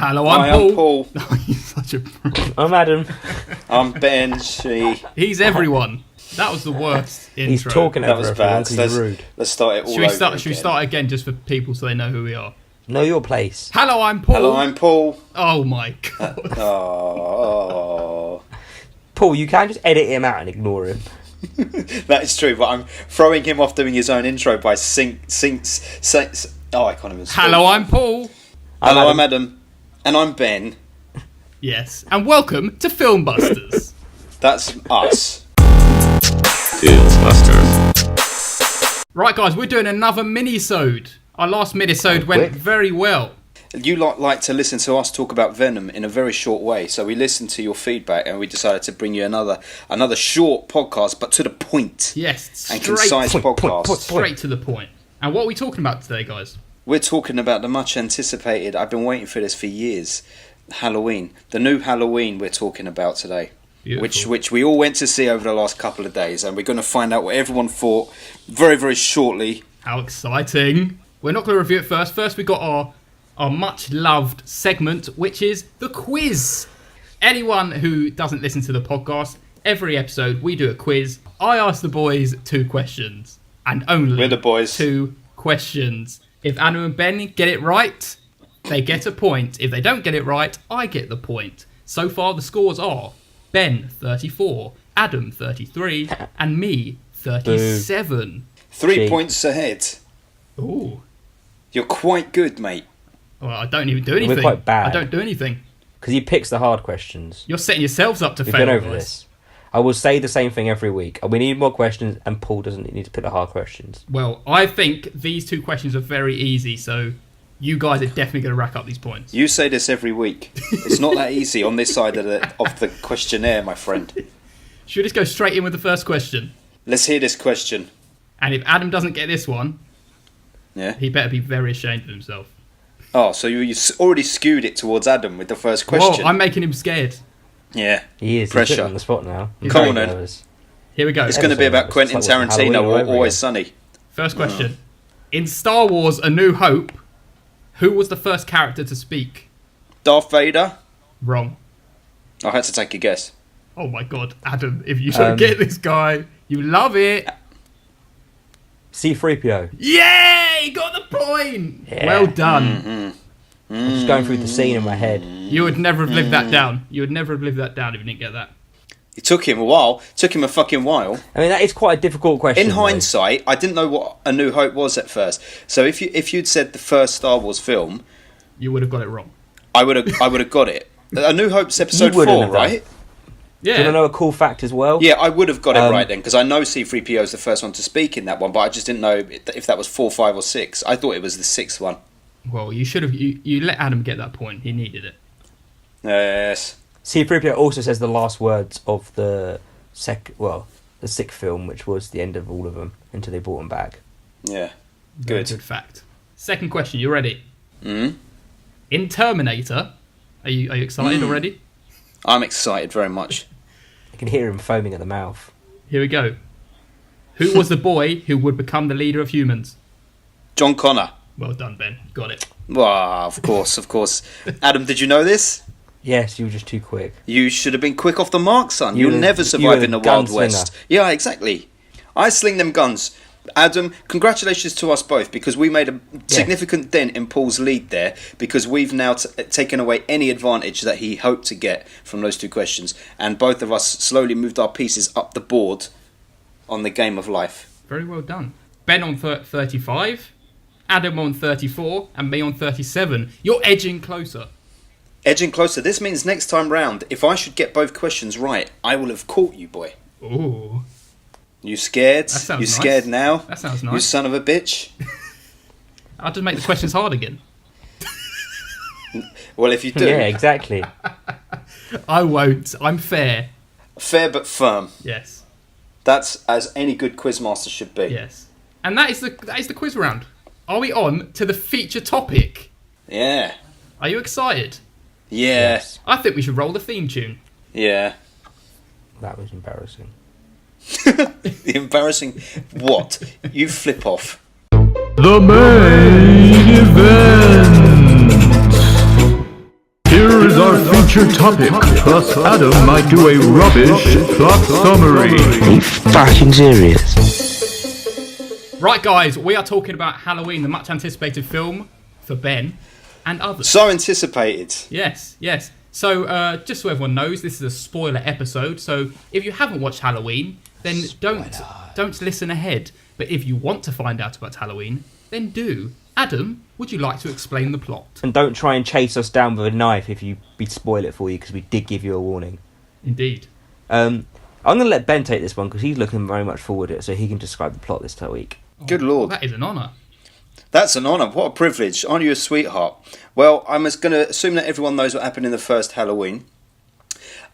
Hello, Hi, I'm I'm Paul. Oh, you're such a pro. I'm Adam. I'm Ben. He's everyone. That was the worst intro. He's talking That over was everyone bad. 'cause he's rude. Let's start it all Should we over start? again. Should we start again just for people so they know who we are? Know your place. Hello, I'm Paul. Hello, I'm Paul. Oh my god. Oh, Paul, you can just edit him out and ignore him. that is true. But I'm throwing him off doing his own intro by Oh, I can't even speak. Hello, I'm Paul. Hello, I'm Adam. And I'm Ben. Yes, and welcome to FilmBusters. That's us. FilmBusters. Right, guys, we're doing another mini-sode. Our last mini-sode went quick. very well. You like to listen to us talk about Venom in a very short way, so we listened to your feedback and we decided to bring you another short podcast, but to the point. Yes, And straight, concise podcast. straight to the point. And what are we talking about today, guys? We're talking about the much anticipated, I've been waiting for this for years, Halloween. The new Halloween we're talking about today. Beautiful. Which we all went to see over the last couple of days, and we're going to find out what everyone thought very, very shortly. How exciting. We're not going to review it first. First, we got our much-loved segment, which is the quiz. Anyone who doesn't listen to the podcast, every episode we do a quiz. I ask the boys 2 questions, and only We're the boys. 2 questions. If Adam and Ben get it right, they get a point. If they don't get it right, I get the point. So far, the scores are Ben 34, Adam 33, and me 37. 3 Gee. points ahead. Ooh. You're quite good, mate. Well, I don't even do anything. quite bad. I don't do anything. Because he picks the hard questions. You're setting yourselves up to We've fail, been over guys. this. I will say the same thing every week. We need more questions, and Paul doesn't need to pick the hard questions. Well, I think these 2 questions are very easy, so you guys are definitely going to rack up these points. You say this every week. It's not that easy on this side of the questionnaire, my friend. Should we just go straight in with the first question? Let's hear this question. And if Adam doesn't get this one, Yeah. he better be very ashamed of himself. Oh, so you already skewed it towards Adam with the first question. Whoa, I'm making him scared. Yeah. He is. Pressure. He's put on the spot now. He's Come very on then. nervous. Here we go. It's going to be about It's like Quentin watching Halloween Tarantino all or over Always again. Sunny. First question. In Star Wars A New Hope, who was the first character to speak? Darth Vader? Wrong. I had to take a guess. Oh my god, Adam, if you don't get this guy, you love it. C-3PO. Yay! Got the point! Yeah. Well done. I'm just going through the scene in my head. You would never have lived that down. You would never have lived that down if you didn't get that. It took him a while. Took him a fucking while. I mean, that is quite a difficult question. In though. hindsight, I didn't know what A New Hope was at first. So if you'd said the first Star Wars film, You would have got it wrong. I would have got it. A New Hope's episode You wouldn't 4, have done. right? Do you want to Yeah. know a cool fact as well? Yeah, I would have got it right then, because I know C-3PO is the first one to speak in that one, but I just didn't know if that was 4, 5 or 6. I thought it was the 6th one. Well, you should have. You let Adam get that point. He needed it. Yes. C-3PO also says the last words of the the 6th film, which was the end of all of them, until they brought them back. Yeah. Very Good. good fact. Second question. You ready? Mm? In Terminator, are you excited already? I'm excited very much. I can hear him foaming at the mouth. Here we go. Who was the boy who would become the leader of humans? John Connor. Well done, Ben. Got it. Well, of course. Adam, did you know this? Yes, you were just too quick. You should have been quick off the mark, son. You You'll were- never you survive were in the the Wild gunslinger. West. Yeah, exactly. I sling them guns. Adam, congratulations to us both, because we made a significant dent in Paul's lead there, because we've now taken away any advantage that he hoped to get from those 2 questions, and both of us slowly moved our pieces up the board on the game of life. Very well done. Ben on 35, Adam on 34, and me on 37. You're edging closer. Edging closer. This means next time round, if I should get both questions right, I will have caught you, boy. Ooh. You scared? That sounds You nice. scared now? That sounds You nice. son of a bitch. I'll just make the questions hard again. Well, if you do, Yeah, exactly. I won't. I'm fair. fair but firm. Yes. That's as any good quizmaster should be. Yes. And that is the quiz round. Are we on to the feature topic? Yeah. Are you excited? Yeah. Yes. I think we should roll the theme tune. Yeah. That was embarrassing. The embarrassing what? You flip off. The main event. Here's our featured topic, plus Adam might do a rubbish plot summary. Are you fucking serious? Right, guys, we are talking about Halloween, the much anticipated film for Ben and others. So anticipated. Yes. So, just so everyone knows, this is a spoiler episode. So, if you haven't watched Halloween, then don't listen ahead. But if you want to find out about Halloween, then do. Adam, would you like to explain the plot? And don't try and chase us down with a knife if we spoil it for you, because we did give you a warning. Indeed. I'm going to let Ben take this one because he's looking very much forward to it, so he can describe the plot this week. Good Lord. That is an honour. That's an honour. What a privilege. Aren't you a sweetheart? Well, I'm just going to assume that everyone knows what happened in the first Halloween.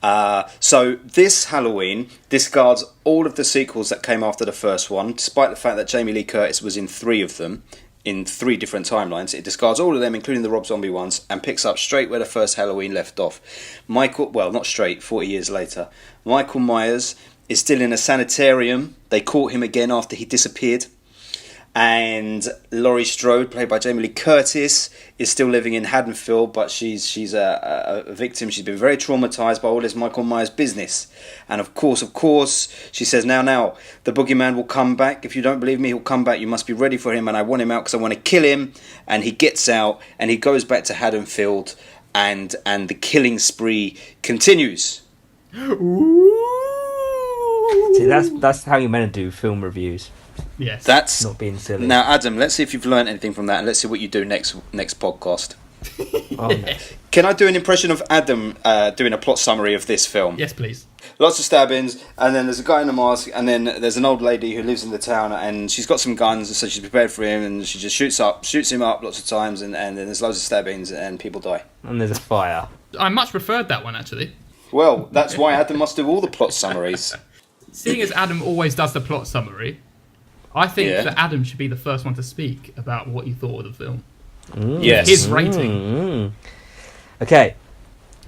So this Halloween discards all of the sequels that came after the first one, despite the fact that Jamie Lee Curtis was in 3 of them, in 3 different timelines. It discards all of them, including the Rob Zombie ones, and picks up straight where the first Halloween left off. Not straight, 40 years later. Michael Myers is still in a sanitarium. They caught him again after he disappeared. And Laurie Strode, played by Jamie Lee Curtis, is still living in Haddonfield, but she's a victim. She's been very traumatised by all this Michael Myers business. And of course, she says, now, the boogeyman will come back. If you don't believe me, he'll come back. You must be ready for him, and I want him out because I want to kill him. And he gets out, and he goes back to Haddonfield, and the killing spree continues. See, that's how you're meant to do film reviews. Yes. That's not being silly. Now, Adam, let's see if you've learned anything from that, and let's see what you do next podcast. Oh, no. Can I do an impression of Adam doing a plot summary of this film? Yes, please. Lots of stabbings, and then there's a guy in a mask, and then there's an old lady who lives in the town, and she's got some guns, so she's prepared for him, and she just shoots him up lots of times, and then there's loads of stabbings, and people die. And there's a fire. I much preferred that one, actually. Well, that's why Adam must do all the plot summaries. Seeing as Adam always does the plot summary, I think that Adam should be the first one to speak about what you thought of the film. Yes. His rating. Okay,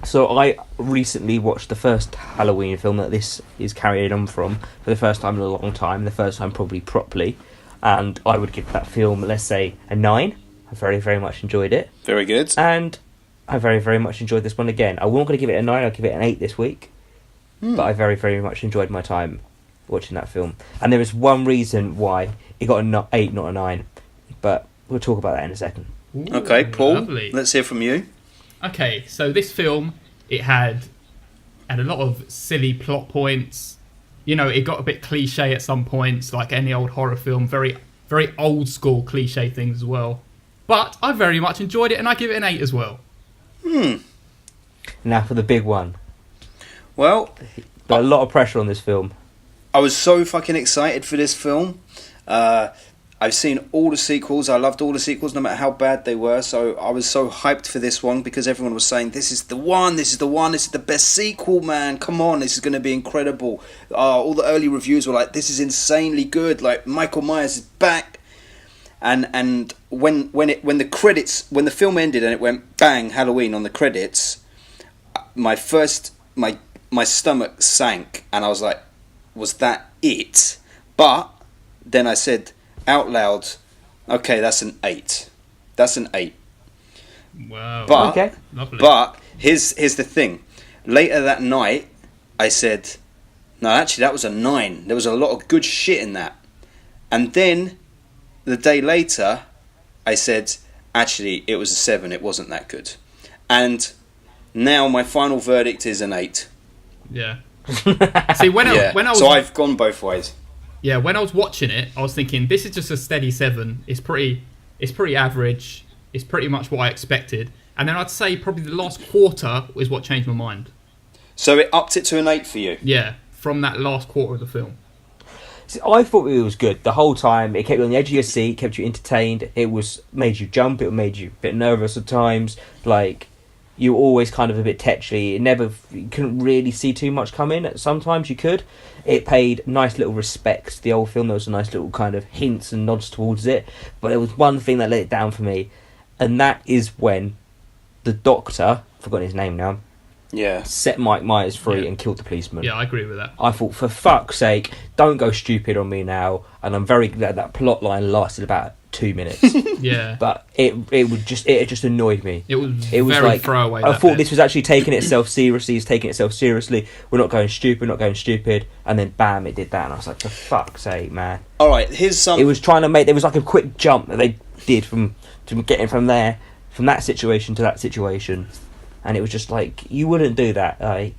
so I recently watched the first Halloween film that this is carried on from for the first time in a long time, the first time probably properly, and I would give that film, let's say, a 9. I very, very much enjoyed it. Very good. And I very, very much enjoyed this one again. I wasn't going to give it a 9, I'll give it an 8 this week, but I very, very much enjoyed my time watching that film. And there is one reason why it got an 8, not a 9, but we'll talk about that in a second. Ooh, Okay, Paul, lovely. let's hear from you. Okay, so this film, it had a lot of silly plot points. You know, it got a bit cliche at some points, like any old horror film. Very, very old school cliche things as well. But I very much enjoyed it, and I give it an 8 as well. Now for the big one. Well, Got a lot of pressure on this film. I was so fucking excited for this film. I've seen all the sequels. I loved all the sequels, no matter how bad they were. So I was so hyped for this one because everyone was saying, this is the one, this is the one, this is the best sequel, man. Come on, this is going to be incredible. All the early reviews were like, this is insanely good. Like, Michael Myers is back. And when the film ended and it went bang, Halloween on the credits, my stomach sank and I was like, was that it? But then I said out loud, okay, that's an 8. That's an 8. Wow. But, Okay. Lovely. but here's the thing. Later that night, I said, no, actually, that was a 9. There was a lot of good shit in that. And then the day later, I said, actually, it was a 7. It wasn't that good. And now my final verdict is an 8. Yeah. See, when I was So I've gone both ways. Yeah, when I was watching it, I was thinking this is just a steady 7. It's pretty average. It's pretty much what I expected. And then I'd say probably the last quarter is what changed my mind. So it upped it to an 8 for you. Yeah, from that last quarter of the film. See, I thought it was good the whole time. It kept you on the edge of your seat, kept you entertained. It made you jump. It made you a bit nervous at times. Like, you were always kind of a bit tetchy. You couldn't really see too much coming. Sometimes you could. It paid nice little respects to the old film. There was a nice little kind of hints and nods towards it. But there was one thing that let it down for me, and that is when the doctor, I've forgotten his name now, set Mike Myers free and killed the policeman. Yeah, I agree with that. I thought, for fuck's sake, don't go stupid on me now. And I'm very glad that plot line lasted about 2 minutes. Yeah. But it just annoyed me. It was very like, throwaway. I thought this was actually taking itself seriously. It's taking itself seriously. We're not going stupid. And then bam, it did that, and I was like, for fuck's sake, man. All right, here's some. It was trying to make. There was like a quick jump that they did from getting from that situation to that situation, and it was just like, you wouldn't do that.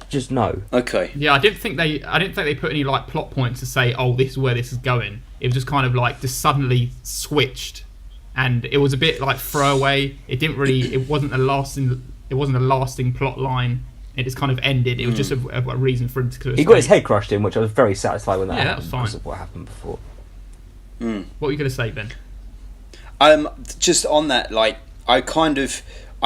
Just no. Okay. Yeah, I didn't think they put any like plot points to say, oh, this is where this is going. It was just kind of like just suddenly switched, and it was a bit like throwaway. It wasn't a lasting plot line. It just kind of ended. It was just a reason for him to escape. He got his head crushed in, which I was very satisfied with that. Yeah, that happened was fine. because of what happened before. What were you going to say, Ben? Just on that, like, I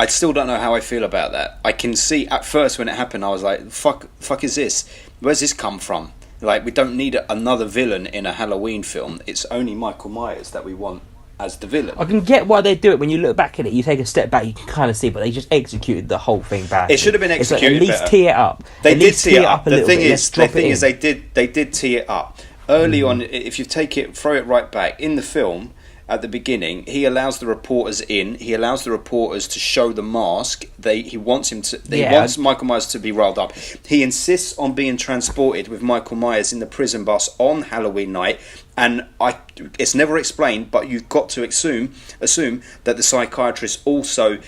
still don't know how I feel about that. I can see at first when it happened, I was like, fuck is this? Where's this come from? Like, we don't need another villain in a Halloween film. It's only Michael Myers that we want as the villain. I can get why they do it. When you look back at it, you take a step back, you can kind of see, but they just executed the whole thing badly. It should have been executed better. At least better. tee it up. They did tee it up. The thing is they did tee it up early on. If you throw it right back in the film. At the beginning, he allows the reporters in. He allows the reporters to show the mask. He wants Michael Myers to be riled up. He insists on being transported with Michael Myers in the prison bus on Halloween night. And it's never explained, but you've got to assume that the psychiatrist also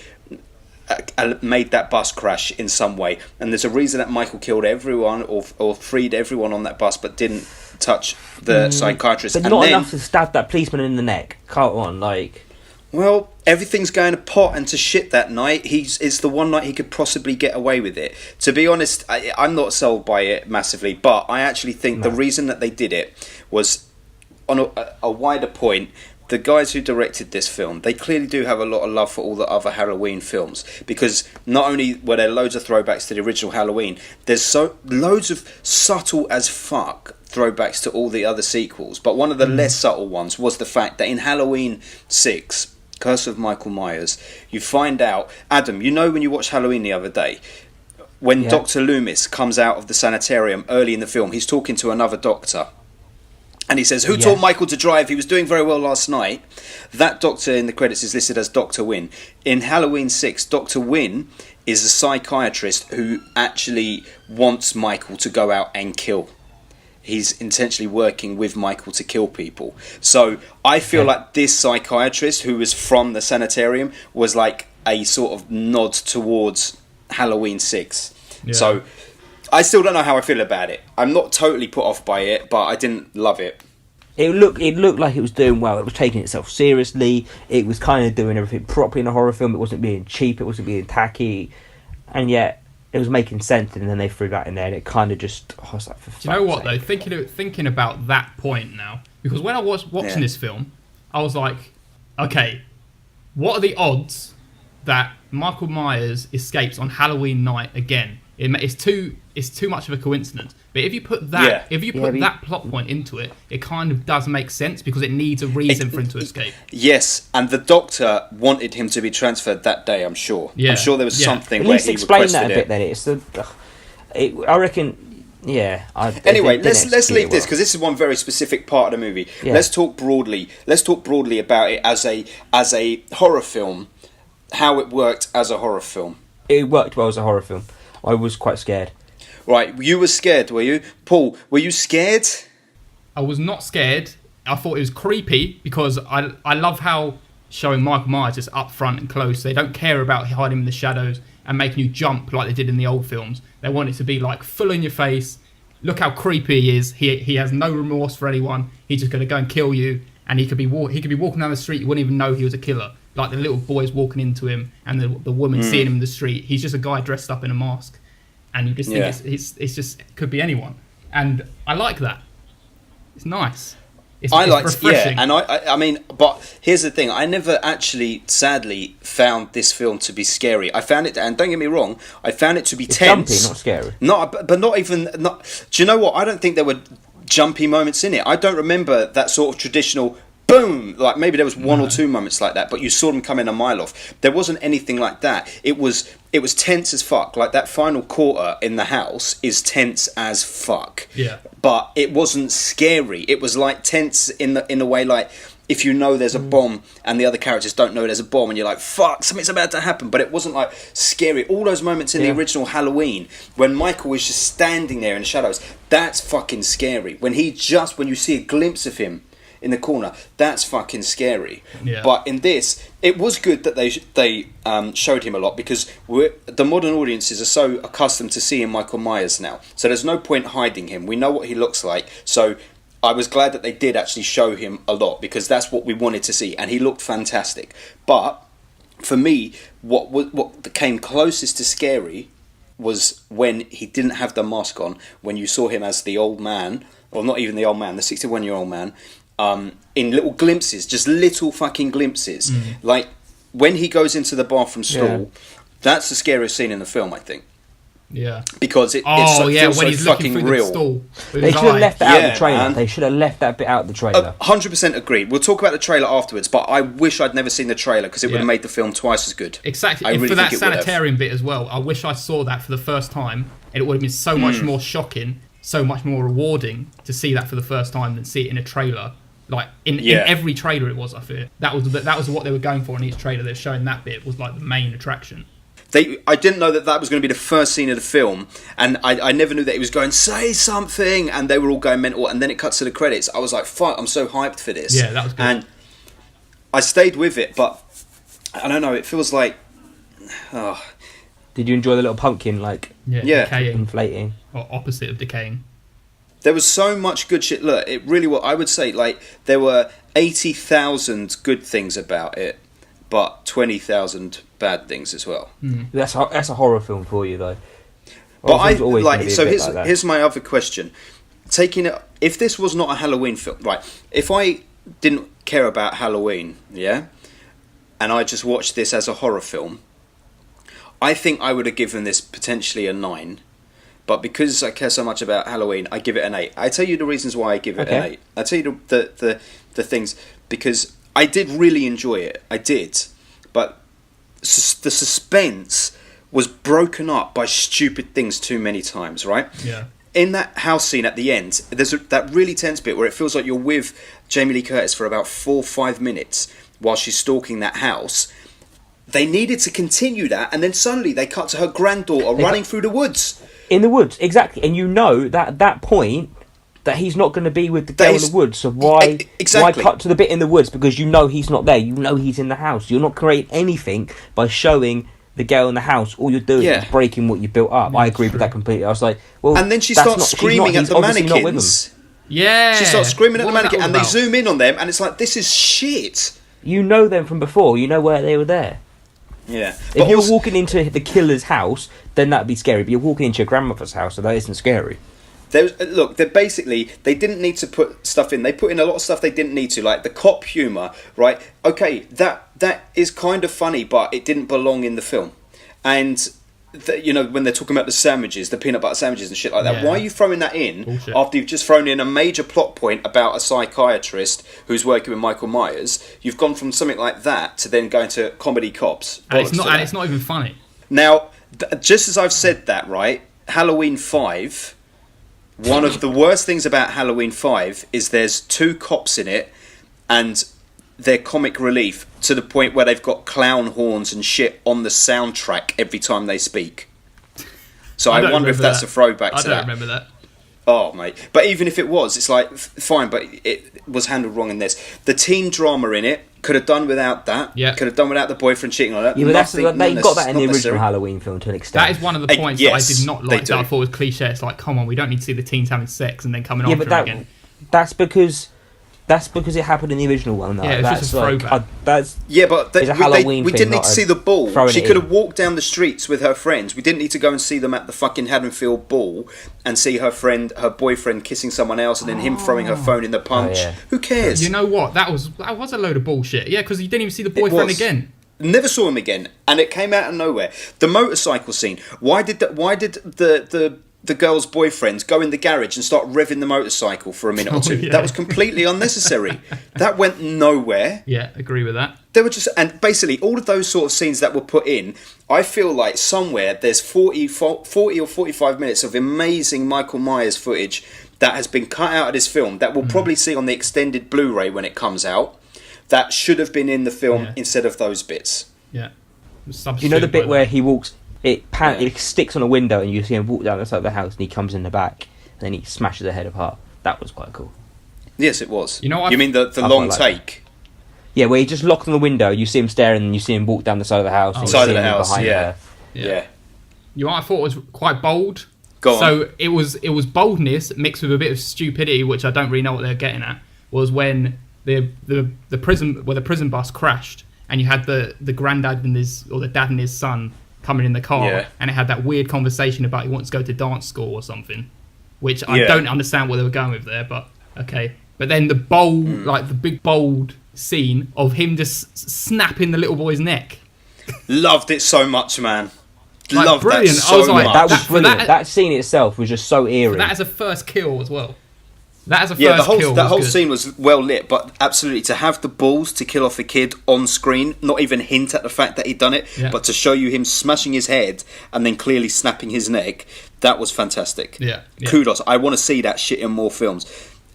made that bus crash in some way. And there's a reason that Michael killed everyone or freed everyone on that bus, but didn't touch the psychiatrist. But not enough to stab that policeman in the neck. Come on, like. Well, everything's going to pot and to shit that night. It's the one night he could possibly get away with it. To be honest, I'm not sold by it massively, but I actually think the reason that they did it was on a wider point. The guys who directed this film, they clearly do have a lot of love for all the other Halloween films, because not only were there loads of throwbacks to the original Halloween, there's loads of subtle as fuck throwbacks to all the other sequels, but one of the less subtle ones was the fact that in Halloween 6, Curse of Michael Myers, you find out, Adam, you know when you watched Halloween the other day, when Dr. Loomis comes out of the sanitarium early in the film, he's talking to another doctor. And he says, who taught Michael to drive? He was doing very well last night. That doctor in the credits is listed as Dr. Wynn. In Halloween 6, Dr. Wynn is a psychiatrist who actually wants Michael to go out and kill. He's intentionally working with Michael to kill people. So I feel like this psychiatrist, who was from the sanitarium, was like a sort of nod towards Halloween 6. Yeah. So I still don't know how I feel about it. I'm not totally put off by it, but I didn't love it. It looked like it was doing well. It was taking itself seriously. It was kind of doing everything properly in a horror film. It wasn't being cheap. It wasn't being tacky. And yet, it was making sense. And then they threw that in there, and it kind of just... I was like, for do you know what, though? Thinking about that point now, because when I was watching this film, I was like, okay, what are the odds that Michael Myers escapes on Halloween night again? It's too much of a coincidence. But if you put that that plot point into it, it kind of does make sense, because it needs a reason for him to escape. Yes, and the doctor wanted him to be transferred that day. I'm sure. Yeah. I'm sure there was something where he requested it. At least explain that a bit. Then I reckon. Yeah. Anyway, let's leave this, because this is one very specific part of the movie. Yeah. Let's talk broadly. Let's talk broadly about it as a horror film. How it worked as a horror film. It worked well as a horror film. I was quite scared. Right, you were scared, were you? Paul, were you scared? I was not scared. I thought it was creepy, because I love how showing Michael Myers just up front and close. They don't care about hiding in the shadows and making you jump like they did in the old films. They want it to be like full in your face. Look how creepy he is. He has no remorse for anyone. He's just going to go and kill you. And he could be walking down the street. You wouldn't even know he was a killer. Like the little boys walking into him and the woman seeing him in the street. He's just a guy dressed up in a mask. And you just think it's just, it could be anyone. And I like that. It's nice. It's refreshing. And I mean, but here's the thing. I never actually, sadly, found this film to be scary. I found it, and don't get me wrong, I found it to be tense. Jumpy, not scary. But not even... Do you know what? I don't think there were jumpy moments in it. I don't remember that sort of traditional... boom! Like, maybe there was one or two moments like that, but you saw them come in a mile off. There wasn't anything like that. It was tense as fuck. Like, that final quarter in the house is tense as fuck. Yeah. But it wasn't scary. It was, like, tense in a way, like, if you know there's a bomb and the other characters don't know there's a bomb, and you're like, fuck, something's about to happen. But it wasn't like scary. All those moments in the original Halloween when Michael was just standing there in the shadows, that's fucking scary. When you see a glimpse of him in the corner, that's fucking scary. Yeah. But in this, it was good that they showed him a lot, because the modern audiences are so accustomed to seeing Michael Myers now, so there's no point hiding him. We know what he looks like, so I was glad that they did actually show him a lot, because that's what we wanted to see, and he looked fantastic. But for me, what came closest to scary was when he didn't have the mask on, when you saw him as the old man, or not even the old man, the 61-year-old man, in little glimpses, just little fucking glimpses. Like when he goes into the bathroom stall, that's the scariest scene in the film, I think. Yeah. Because it when feels so he's fucking looking through real. the stall. They should have left that out of the trailer. man. They should have left that bit out of the trailer. 100% agreed. We'll talk about the trailer afterwards, but I wish I'd never seen the trailer, because it would have made the film twice as good. Exactly. I really for that think it would have. sanitarium bit as well, I wish I saw that for the first time, and it would have been so much more shocking, so much more rewarding to see that for the first time than see it in a trailer. Like in every trailer it was, I fear. That was what they were going for in each trailer. They're showing that bit was like the main attraction. I didn't know that was going to be the first scene of the film, and I never knew that he was going, say something, and they were all going mental, and then it cuts to the credits. I was like, fuck, I'm so hyped for this. Yeah, that was good. And I stayed with it, but I don't know, it feels like... Oh. Did you enjoy the little pumpkin, like, decaying, inflating? or opposite of decaying? There was so much good shit. Look, it really was. I would say, like, there were 80,000 good things about it, but 20,000 bad things as well. That's a horror film for you, though. But Like here's my other question. If this was not a Halloween film, right? If I didn't care about Halloween, and I just watched this as a horror film, I think I would have given this potentially a 9. But because I care so much about Halloween, I give it an 8. I tell you the reasons why I give it an 8. I tell you the things, because I did really enjoy it. I did, but the suspense was broken up by stupid things too many times. Right? Yeah. In that house scene at the end, there's that really tense bit where it feels like you're with Jamie Lee Curtis for about 4 or 5 minutes while she's stalking that house. They needed to continue that, and then suddenly they cut to her granddaughter running through the woods. In the woods, exactly. And you know that at that point that he's not going to be with the girl in the woods. So why cut to the bit in the woods? Because you know he's not there. You know he's in the house. You're not creating anything by showing the girl in the house. All you're doing is breaking what you built up. I agree with that completely. I was like, well, and then she starts screaming at the mannequins. Yeah, she starts screaming at the mannequin, and they zoom in on them, and it's like, this is shit. You know them from before. You know where they were there. Yeah. If you're walking into the killer's house, then that'd be scary. But you're walking into your grandmother's house, so that isn't scary. They didn't need to put stuff in. They put in a lot of stuff they didn't need to, like the cop humour, right? Okay, that is kind of funny, but it didn't belong in the film. And when they're talking about the sandwiches, the peanut butter sandwiches and shit like that, why are you throwing that in after you've just thrown in a major plot point about a psychiatrist who's working with Michael Myers? You've gone from something like that to then going to comedy cops. And it's not even funny. Now, just as I've said that, right, Halloween 5, one of the worst things about Halloween 5 is there's 2 cops in it, and they're comic relief to the point where they've got clown horns and shit on the soundtrack every time they speak. So I wonder if that's a throwback to that. I don't remember that. Oh, mate. But even if it was, it's like, fine, but it was handled wrong in this. The teen drama in it could have done without that. Yeah. Could have done without the boyfriend cheating on her. Yeah, but they got that in the original Halloween film to an extent. That is one of the points that I did not like, that I thought was cliche. It's like, come on, we don't need to see the teens having sex and then coming on again. That's because it happened in the original one. Though. Yeah, it's just a throwback. We didn't need to see the ball. She could have walked down the streets with her friends. We didn't need to go and see them at the fucking Haddonfield ball and see her boyfriend kissing someone else, and then him throwing her phone in the punch. Oh, yeah. Who cares? You know what? That was a load of bullshit. Yeah, because you didn't even see the boyfriend again. Never saw him again, and it came out of nowhere. The motorcycle scene. Why did the girl's boyfriend go in the garage and start revving the motorcycle for a minute or two? Yeah. That was completely unnecessary. That went nowhere. Yeah, agree with that. They were and basically all of those sort of scenes that were put in, I feel like somewhere there's 40 or 45 minutes of amazing Michael Myers footage that has been cut out of this film that we'll probably see on the extended Blu-ray when it comes out. that should have been in the film Yeah. instead of those bits. Yeah. You know the bit where he walks, it sticks on a window and you see him walk down the side of the house and he comes in the back and then he smashes the head apart. That was quite cool. Yes, it was. You know, you mean the I long quite like take? Yeah, where he just locked on the window, you see him staring and you see him walk down the side of the house. And you Side see of the him house, behind yeah. her. Yeah. You know what I thought was quite bold? Go on. So it was boldness mixed with a bit of stupidity, which I don't really know what they're getting at. Was when the prison bus crashed, and you had the granddad and the dad and his son coming in the car, Yeah. and it had that weird conversation about he wants to go to dance school or something, which I Yeah. don't understand what they were going with there, but okay. But then the bold, like the big bold scene of him just snapping the little boy's neck. Loved it so much, man. Like, Loved brilliant. that so I was like, much. That was for brilliant. that- That scene itself was just so eerie. That as a first kill as well. That as a first Yeah, kill. that was whole good. scene was well lit, but absolutely to have the balls to kill off the kid on screen, not even hint at the fact that he'd done it, Yeah. but to show you him smashing his head and then clearly snapping his neck, that was fantastic. Yeah. Kudos. I want to see that shit in more films.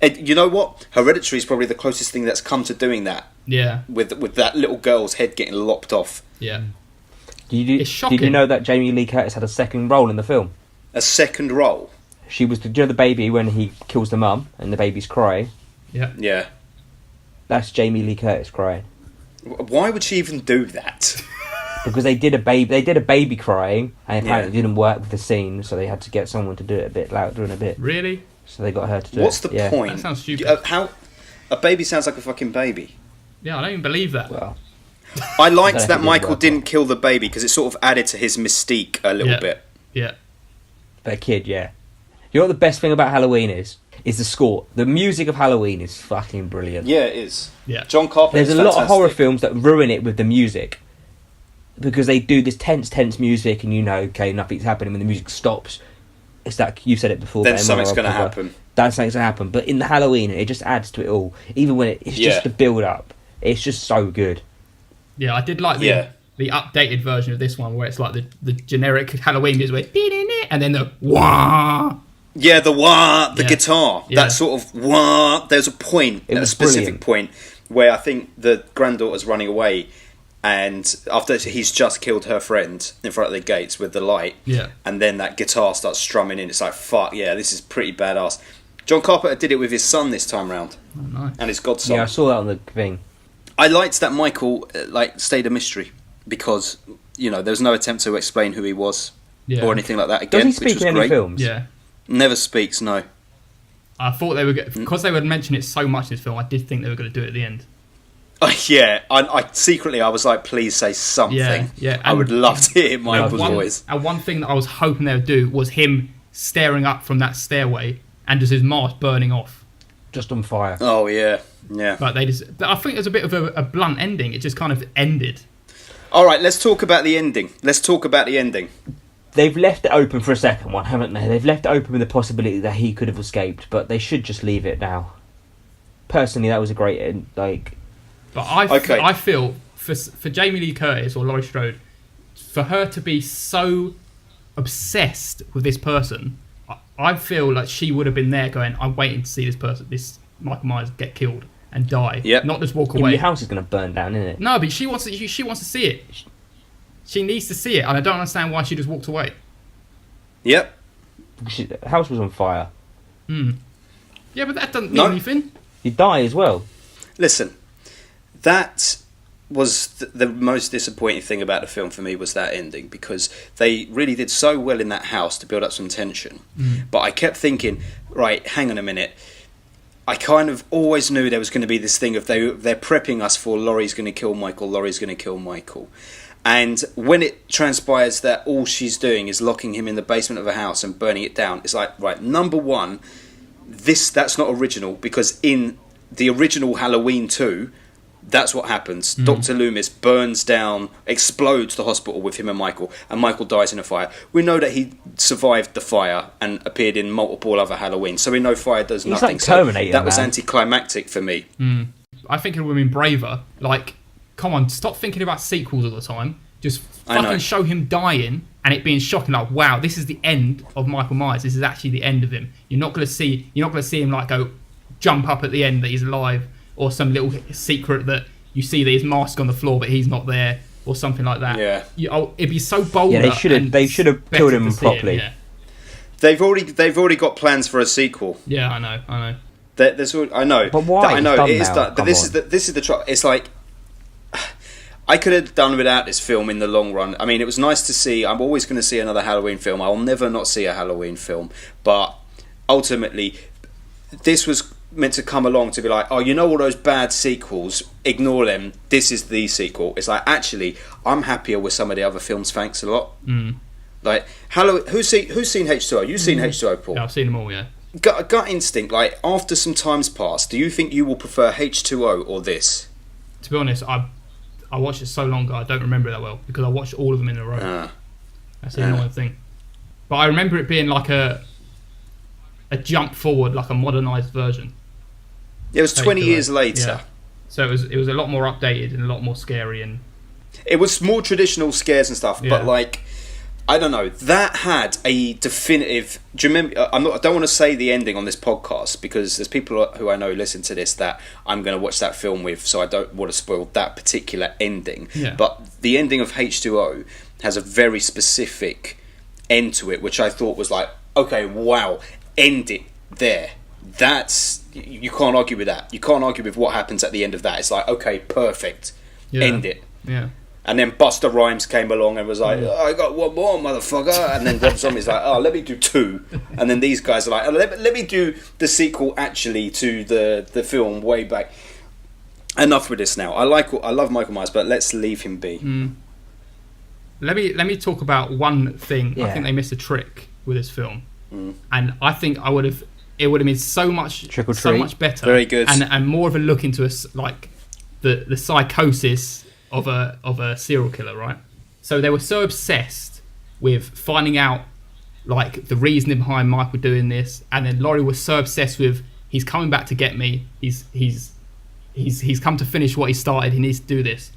And you know what? Hereditary is probably the closest thing that's come to doing that, Yeah. with that little girl's head getting lopped off. Yeah. Did shocking. you know that Jamie Lee Curtis had a second role in the film? A second role. She was the baby when he kills the mum and the baby's crying. Yeah. Yeah. That's Jamie Lee Curtis crying. Why would she even do that? Because they did a baby crying, and apparently Yeah. it didn't work with the scene, so they had to get someone to do it a bit louder and a bit. Really? So they got her to do What's it. the Yeah. point? That sounds stupid. How a baby sounds like a fucking baby. Yeah, I don't even believe that. Well, I I don't liked think that it Michael worked didn't out. kill the baby because it sort of added to his mystique a little Yeah. bit. Yeah. but a kid, yeah. You know what the best thing about Halloween is? Is the score. The music of Halloween is fucking brilliant. Yeah, it is. Yeah. John Carpenter. There's a lot of horror films that ruin it with the music. Because they do this tense music and you know, okay, nothing's happening when the music stops. It's like, you said it before. Then but something's MRL going to cover, happen. Then something's going to happen. But in the Halloween, it just adds to it all. Even when it's Yeah. just the build up. It's just so good. Yeah, I did like the updated version of this one where it's like the generic Halloween music where and then the wah. Yeah, the wah, the Yeah. guitar. Yeah. That sort of wah. There's a point, It a was specific brilliant. point, where I think the granddaughter's running away, and after he's just killed her friend in front of the gates with the light, Yeah. and then that guitar starts strumming in. It's like, fuck, yeah, this is pretty badass. John Carpenter did it with his son this time round, Oh, nice. and his godson. Yeah, I saw that on the thing. I liked that Michael stayed a mystery because there was no attempt to explain who he was Yeah. or anything like that Does again, he which speak was in any great. films? Yeah. Never speaks, no. I thought they were because they would mention it so much in this film. I did think they were going to do it at the end. Yeah, I secretly I was like, please say something. Yeah, yeah. I would love to hear Michael's one, voice. And one thing that I was hoping they would do was him staring up from that stairway and just his mask burning off. Just on fire. Oh yeah, yeah. But I think it was a bit of a blunt ending. It just kind of ended. All right, let's talk about the ending. They've left it open for a second one, haven't they? They've left it open with the possibility that he could have escaped, but they should just leave it now. Personally, that was a great end. Like, But I Okay. feel for Jamie Lee Curtis or Laurie Strode, for her to be so obsessed with this person, I feel like she would have been there going, I'm waiting to see this Michael Myers get killed and die. Yep. Not just walk your away. house is going to burn down, isn't it? No, but she wants to see it. She needs to see it, and I don't understand why she just walked away. Yep. The house was on fire. Yeah, but that doesn't mean No. anything. You die as well. Listen, that was the most disappointing thing about the film for me was that ending, because they really did so well in that house to build up some tension. But I kept thinking, right, hang on a minute. I kind of always knew there was going to be this thing of they're prepping us for Laurie's going to kill Michael. And when it transpires that all she's doing is locking him in the basement of a house and burning it down, it's like, right, number one, that's not original, because in the original Halloween 2, that's what happens. Dr. Loomis burns down, explodes the hospital with him and Michael dies in a fire. We know that he survived the fire and appeared in multiple other Halloweens, so we know fire does He's nothing. like Terminator, so that was man. anticlimactic for me. I think it would have been braver. Like, come on, stop thinking about sequels all the time. Just I know. fucking show him dying and it being shocking. Like, wow, this is the end of Michael Myers. This is actually the end of him. You're not gonna see him like go jump up at the end that he's alive, or some little secret that you see his mask on the floor, but he's not there, or something like that. Yeah. It'd be so bold. Yeah, they should have killed him properly. Yeah. They've already got plans for a sequel. Yeah, I know. I know. But why? I know It's done it is now. done. But this is the trouble. It's like I could have done without this film in the long run. I mean, it was nice to see. I'm always going to see another Halloween film. I'll never not see a Halloween film. But ultimately, this was meant to come along to be like, oh, you know all those bad sequels, ignore them. This is the sequel. It's like, actually, I'm happier with some of the other films. Thanks a lot. Like, who's seen H2O? You've seen H2O, Paul? Yeah, I've seen them all. Yeah. Gut instinct. Like, after some time's passed, do you think you will prefer H2O or this? To be honest, I watched it so long ago, I don't remember it that well because I watched all of them in a row. That's the annoying thing. But I remember it being like a jump forward, like a modernised version. It was 20 years later. Yeah. So it was a lot more updated and a lot more scary, and it was more traditional scares and stuff. Yeah. But like, I don't know. That had a definitive. Do you remember? I don't want to say the ending on this podcast because there's people who I know listen to this that I'm going to watch that film with, so I don't want to spoil that particular ending. Yeah. But the ending of H2O has a very specific end to it, which I thought was like, okay, wow, end it there. That's, you can't argue with that. You can't argue with what happens at the end of that. It's like, okay, perfect, end it. Yeah. And then Busta Rhymes came along and was like, oh, I got one more, motherfucker. And then Rob Zombie's like, oh, let me do 2. And then these guys are like, oh, let me do the sequel actually to the film way back. Enough with this now. I love Michael Myers, but let's leave him be. Let me talk about one thing. Yeah. I think they missed a trick with this film. And I think it would have been so much better. Very good. And more of a look into like the psychosis of a serial killer, right? So they were so obsessed with finding out like the reasoning behind Michael doing this, and then Laurie was so obsessed with he's coming back to get me. He's come to finish what he started. He needs to do this.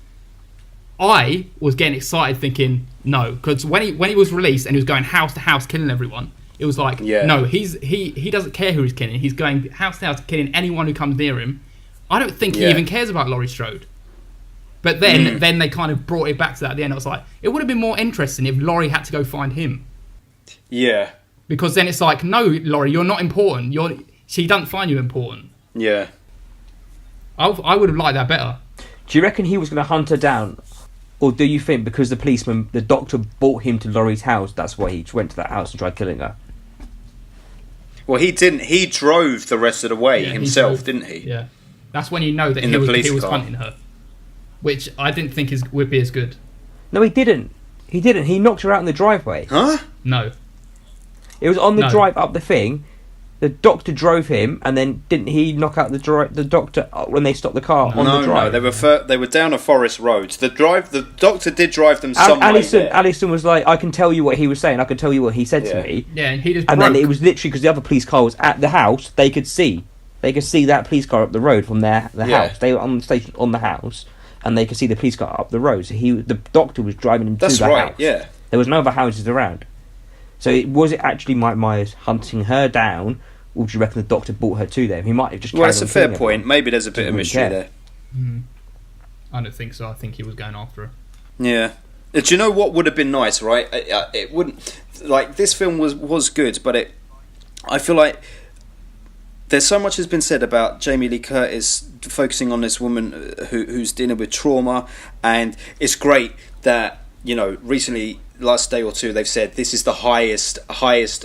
I was getting excited thinking no, because when he was released and he was going house to house killing everyone, it was like no, he doesn't care who he's killing. He's going house to house killing anyone who comes near him. I don't think he even cares about Laurie Strode. But then they kind of brought it back to that at the end. I was like, it would have been more interesting if Laurie had to go find him. Yeah. Because then it's like, no, Laurie, you're not important. She doesn't find you important. Yeah. I would have liked that better. Do you reckon he was going to hunt her down? Or do you think because the doctor brought him to Laurie's house, that's why he went to that house and tried killing her? Well, he didn't. He drove the rest of the way himself, didn't he? Yeah. That's when you know that he was hunting her. Which I didn't think would be as good. No, he didn't. He knocked her out in the driveway. Huh? No. It was on the drive up the thing. The doctor drove him, and then didn't he knock out the doctor when they stopped the car on the drive? No, they were down a forest road. The doctor did drive them some way there. Alison was like, I can tell you what he was saying. I can tell you what he said to me. Yeah, and he just And broke. then it was literally because the other police car was at the house. They could see that police car up the road from the house. They were on the station on the house, and they could see the police car up the road. So the doctor was driving him to the house. Yeah. There was no other houses around. So was it actually Mike Myers hunting her down, or do you reckon the doctor brought her to them? He might have just. Well, it's a fair point. Maybe there's a bit of mystery there. I don't think so. I think he was going after her. Yeah. Do you know what would have been nice, right? It wouldn't. Like, this film was good, but I feel like there's so much has been said about Jamie Lee Curtis focusing on this woman who's dealing with trauma, and it's great that, you know, recently, last day or two, they've said this is the highest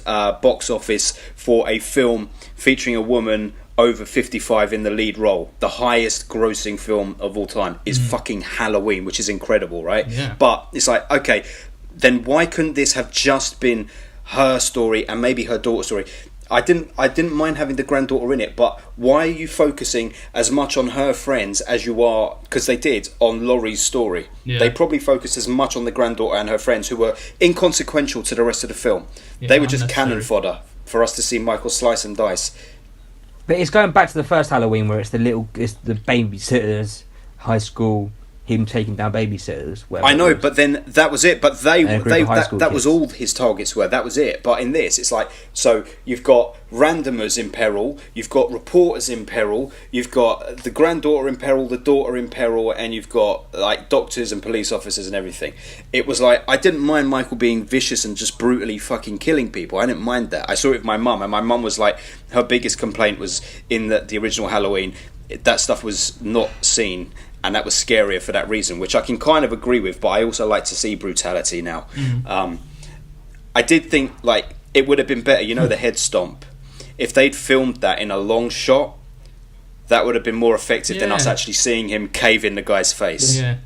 box office for a film featuring a woman over 55 in the lead role. The highest grossing film of all time is fucking Halloween, which is incredible, right? Yeah. But it's like, okay, then why couldn't this have just been her story and maybe her daughter's story? I didn't mind having the granddaughter in it, but why are you focusing as much on her friends as you are, because they did, on Laurie's story? Yeah. They probably focused as much on the granddaughter and her friends, who were inconsequential to the rest of the film. Yeah, they were just cannon fodder for us to see Michael slice and dice. But it's going back to the first Halloween where it's the babysitters, high school, him taking down babysitters. Whatever I know, it was. but then that was it. But And a group of high school that was kids. all his targets were. That was it. But in this, it's like, so you've got randomers in peril, you've got reporters in peril, you've got the granddaughter in peril, the daughter in peril, and you've got like doctors and police officers and everything. It was like, I didn't mind Michael being vicious and just brutally fucking killing people. I didn't mind that. I saw it with my mum, and my mum was like, her biggest complaint was in the original Halloween, that stuff was not seen. And that was scarier for that reason, which I can kind of agree with, but I also like to see brutality now. I did think, like, it would have been better, the head stomp. If they'd filmed that in a long shot, that would have been more effective than us actually seeing him cave in the guy's face. Yeah,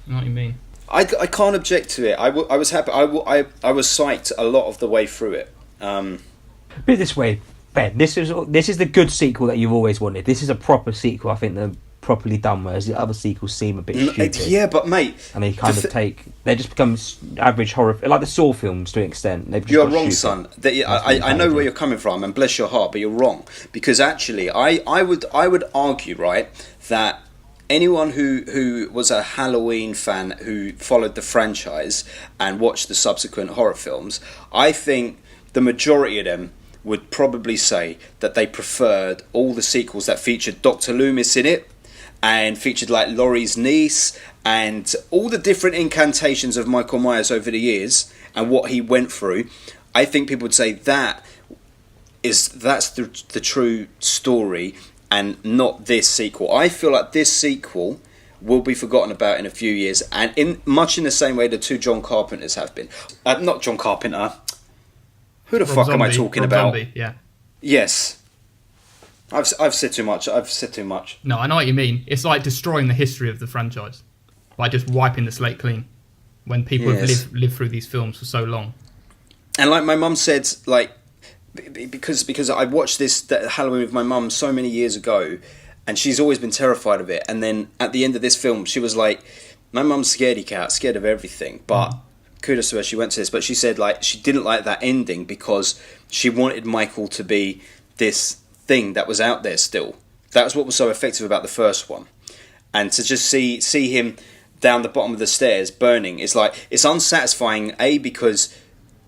I know what you mean. I can't object to it. I was happy. I was psyched a lot of the way through it. Put it this way, Ben. This is the good sequel that you've always wanted. This is a proper sequel. I think they're properly done, whereas the other sequels seem a bit stupid. Yeah, but mate, and they kind of they just become average horror, like the Saw films to an extent. They've just you're got wrong, stupid. son. I know where you're coming from, and bless your heart, but you're wrong, because actually, I would argue, right, that anyone who was a Halloween fan who followed the franchise and watched the subsequent horror films, I think the majority of them would probably say that they preferred all the sequels that featured Dr. Loomis in it and featured like Laurie's niece and all the different incantations of Michael Myers over the years and what he went through. I think people would say that's the true story and not this sequel. I feel like this sequel will be forgotten about in a few years, and in much in the same way the two John Carpenters have been. Not John Carpenter. Who the fuck am I talking about? Zombie, yeah. Yes. I've said too much. No, I know what you mean. It's like destroying the history of the franchise by just wiping the slate clean when people have lived through these films for so long. And like my mum said, like, because I watched that Halloween with my mum so many years ago, and she's always been terrified of it. And then at the end of this film, she was like, my mum's scaredy cat, scared of everything. But kudos to her, she went to this. But she said, like, she didn't like that ending because she wanted Michael to be this thing that was out there still. That was what was so effective about the first one. And to just see him down the bottom of the stairs burning, it's like, it's unsatisfying, because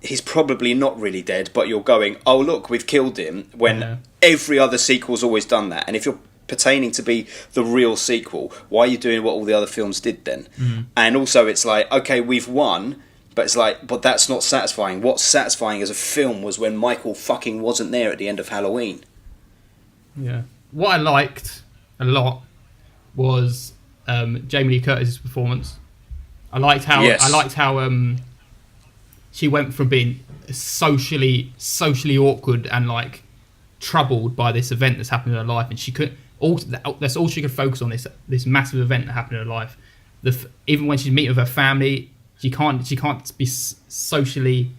he's probably not really dead, but you're going, oh look, we've killed him, when every other sequel's always done that. And if you're pertaining to be the real sequel, why are you doing what all the other films did then? And also it's like, okay, we've won, but it's like, but that's not satisfying. What's satisfying as a film was when Michael fucking wasn't there at the end of Halloween. Yeah. What I liked a lot was Jamie Lee Curtis's performance. I liked how she went from being socially awkward and like troubled by this event that's happened in her life, and she could that's all she could focus on, this massive event that happened in her life. Even when she's meeting with her family, she can't be socially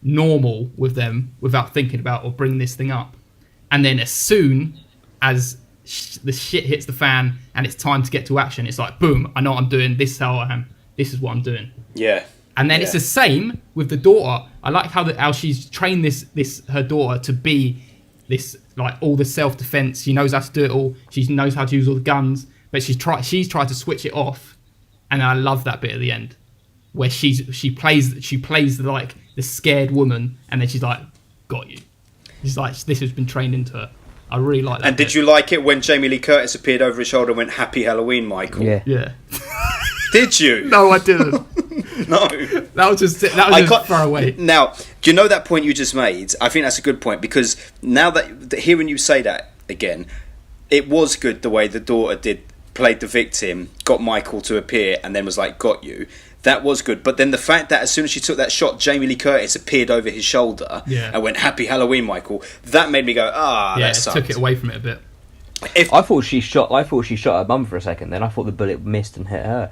normal with them without thinking about or bringing this thing up. And then as soon as the shit hits the fan and it's time to get to action, it's like, boom, I know what I'm doing. This is how I am. This is what I'm doing. Yeah. And then it's the same with the daughter. I like how she's trained her daughter to be this, like, all the self-defense. She knows how to do it all. She knows how to use all the guns, but she's tried to switch it off. And I love that bit at the end where she plays like the scared woman, and then she's like, got you. She's like, this has been trained into her. I really like that. And did you like it when Jamie Lee Curtis appeared over his shoulder and went, "Happy Halloween, Michael"? Yeah. Did you? No, I didn't. No. That was just far away. Now, do you know that point you just made? I think that's a good point, because now that hearing you say that again, it was good the way the daughter played the victim, got Michael to appear, and then was like, "Got you." That was good. But then the fact that as soon as she took that shot, Jamie Lee Curtis appeared over his shoulder and went, "Happy Halloween, Michael," that made me go, that sucked. Took it away from it a bit. I thought she shot her mum for a second. Then I thought the bullet missed and hit her,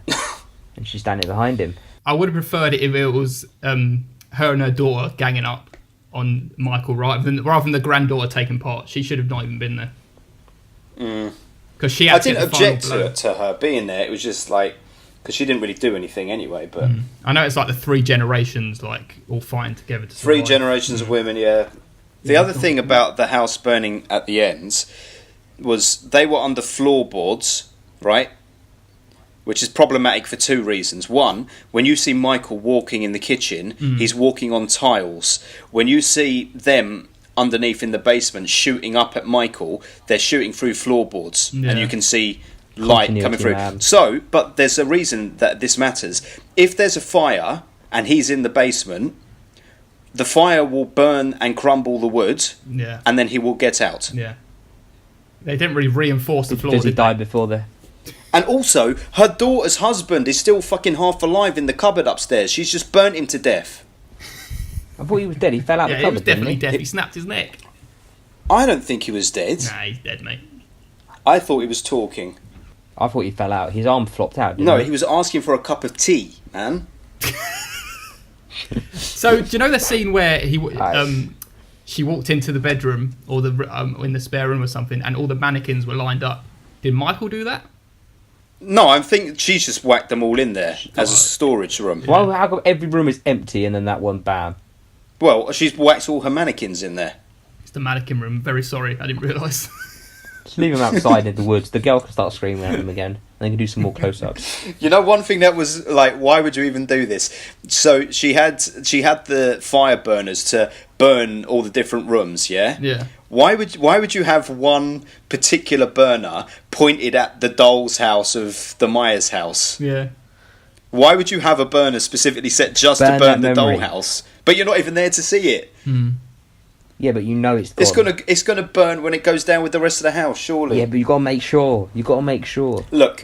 and she's standing behind him. I would have preferred it if it was her and her daughter ganging up on Michael rather than the granddaughter taking part. She should have not even been there. Because she I didn't object to her being there. It was just like, because she didn't really do anything anyway. But I know it's like the three generations, like, all fighting together to survive. Three generations of women. The other thing about the house burning at the ends was they were on the floorboards, right? which is problematic for two reasons. One, when you see Michael walking in the kitchen, he's walking on tiles. When you see them underneath in the basement shooting up at Michael, they're shooting through floorboards, and you can see light coming through. Man. So, but there's a reason that this matters. If there's a fire and he's in the basement, the fire will burn and crumble the wood, and then he will get out. Yeah. They didn't really reinforce the floor. Does he die before the... And also, her daughter's husband is still fucking half alive in the cupboard upstairs. She's just burnt him to death. I thought he was dead. He fell out the Yeah, cupboard, he was definitely didn't he? dead. He snapped his neck. I don't think he was dead. Nah, he's dead, mate. I thought he was talking. I thought he fell out. His arm flopped out, didn't No, he? he was asking for a cup of tea, man. So, do you know the scene where she walked into the bedroom or the in the spare room or something, and all the mannequins were lined up? Did Michael do that? No, I think she's just whacked them all in there as a storage room. Well, how come every room is empty and then that one, bam? Well, she's whacked all her mannequins in there. It's the mannequin room. Very sorry, I didn't realise. Just leave him outside in the woods. The girl can start screaming at him again. And they can do some more close-ups. You know, one thing that was like, why would you even do this? So she had the fire burners to burn all the different rooms, yeah? Yeah. Why would you have one particular burner pointed at the doll's house of the Myers house? Yeah. Why would you have a burner specifically set just to burn the doll house? But you're not even there to see it. Yeah, but you know it's gone. It's gonna burn when it goes down with the rest of the house, surely. Yeah, but you got to make sure. You got to make sure. Look,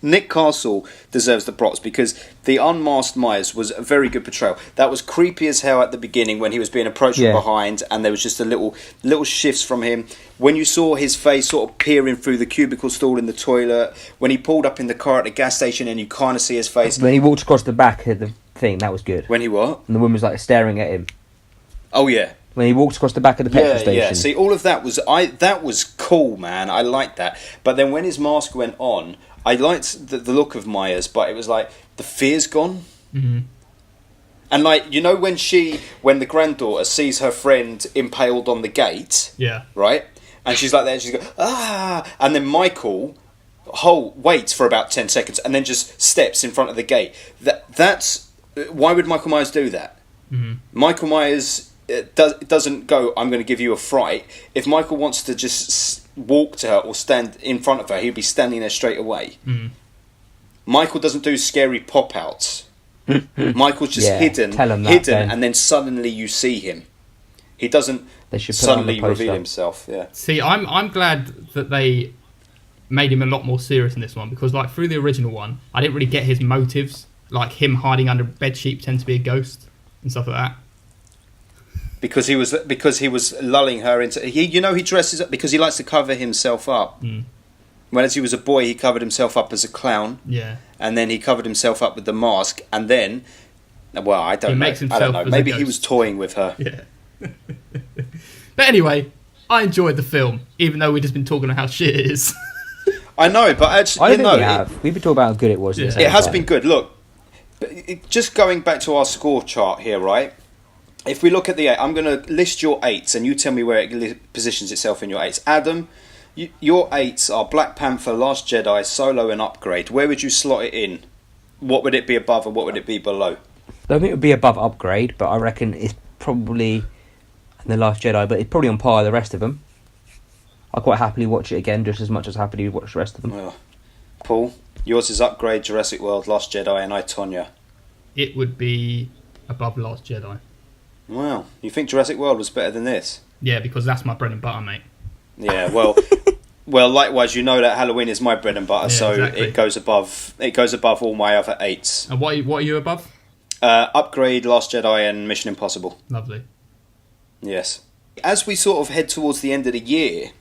Nick Castle deserves the props because the unmasked Myers was a very good portrayal. That was creepy as hell at the beginning when he was being approached from behind, and there was just a little shifts from him. When you saw his face sort of peering through the cubicle stall in the toilet, when he pulled up in the car at the gas station and you kind of see his face. When he walked across the back of the thing, that was good. When he what? And the woman was like staring at him. Oh yeah. When he walked across the back of the petrol station. Yeah, see, all of that was cool, man. I liked that. But then when his mask went on, I liked the look of Myers, but it was like the fear's gone. Mm-hmm. And like, you know, when the granddaughter sees her friend impaled on the gate, right, and she's like that, and she's going and then Michael waits for about 10 seconds and then just steps in front of the gate. That's why would Michael Myers do that? Mm-hmm. Michael Myers. It doesn't go, I'm going to give you a fright. If Michael wants to just walk to her or stand in front of her, he'd be standing there straight away. Mm. Michael doesn't do scary pop-outs. Michael's just hidden, and then suddenly you see him. He doesn't suddenly reveal himself. Yeah. See, I'm glad that they made him a lot more serious in this one, because like through the original one, I didn't really get his motives, like him hiding under bedsheet pretend to be a ghost and stuff like that. Because he was lulling her into he dresses up because he likes to cover himself up. Mm. When as he was a boy, he covered himself up as a clown. Yeah. And then he covered himself up with the mask, and then, well, I don't know. Maybe he was toying with her. Yeah. But anyway, I enjoyed the film, even though we've just been talking about how shit it is. I know, but actually, we've been talking about how good it was. Yeah. It has been good. Look, just going back to our score chart here, right? If we look at the 8, I'm going to list your 8s, and you tell me where it positions itself in your 8s. Adam, your 8s are Black Panther, Last Jedi, Solo, and Upgrade. Where would you slot it in? What would it be above, and what would it be below? I don't think it would be above Upgrade, but I reckon it's probably in The Last Jedi, but it's probably on par with the rest of them. I'll quite happily watch it again, just as much as happily watch the rest of them. Well, Paul, yours is Upgrade, Jurassic World, Last Jedi, and I, Tonya. It would be above Last Jedi. Wow, you think Jurassic World was better than this? Yeah, because that's my bread and butter, mate. Yeah, well, likewise, you know that Halloween is my bread and butter, so exactly. It goes above all my other 8s. And what are you above? Upgrade, Last Jedi, and Mission Impossible. Lovely. Yes. As we sort of head towards the end of the year,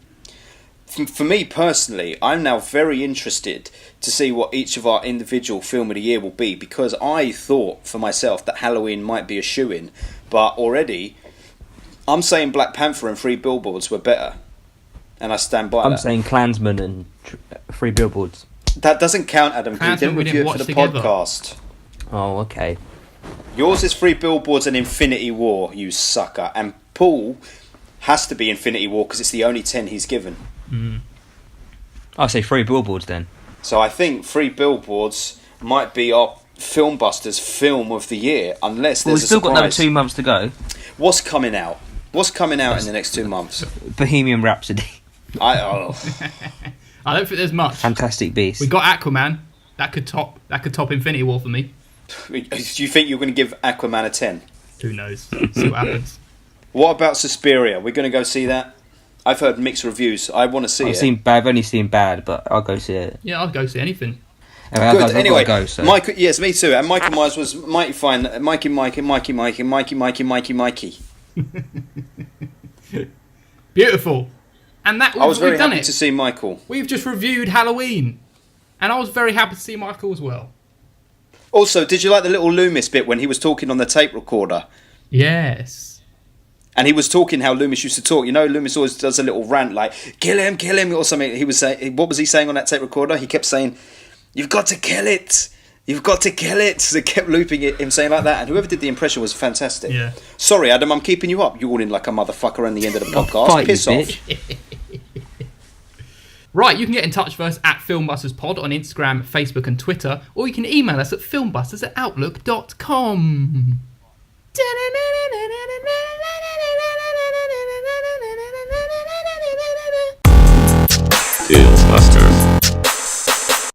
for me personally, I'm now very interested to see what each of our individual film of the year will be, because I thought for myself that Halloween might be a shoo-in, but already I'm saying Black Panther and 3 Billboards were better, and I stand by that. I'm saying Klansman and 3 Billboards. That doesn't count, Adam. We didn't review it for the podcast. Oh, okay. Yours is 3 Billboards and Infinity War, you sucker. And Paul has to be Infinity War because it's the only 10 he's given. I'll say 3 Billboards then. So I think 3 Billboards might be our FilmBusters film of the year, unless Well, there's we've still a surprise. got another 2 months to go. What's coming out? What's coming out in the next 2 months? Bohemian Rhapsody. I I don't think there's much. Fantastic Beast. We got Aquaman. That could top Infinity War for me. Do you think you're going to give Aquaman a 10? Who knows? See what happens. What about Suspiria? We're going to go see that? I've heard mixed reviews. I want to see it. I've only seen Bad, but I'll go see it. Yeah, I'll go see anything. Good. Anyway, go, so. Michael, yes, me too. And Michael Myers was mighty fine. Mikey. Beautiful. And that I was very we've done happy it. to see Michael. We've just reviewed Halloween, and I was very happy to see Michael as well. Also, did you like the little Loomis bit when he was talking on the tape recorder? Yes. And he was talking how Loomis used to talk. You know, Loomis always does a little rant like, kill him, or something. He was saying, what was he saying on that tape recorder? He kept saying, you've got to kill it. You've got to kill it. So they kept looping it, him saying like that. And whoever did the impression was fantastic. Yeah. Sorry, Adam, I'm keeping you up. Yawning like a motherfucker at the end of the podcast. Fight Piss you, off. bitch. Right, you can get in touch with us at FilmBustersPod on Instagram, Facebook and Twitter, or you can email us at filmbusters@outlook.com.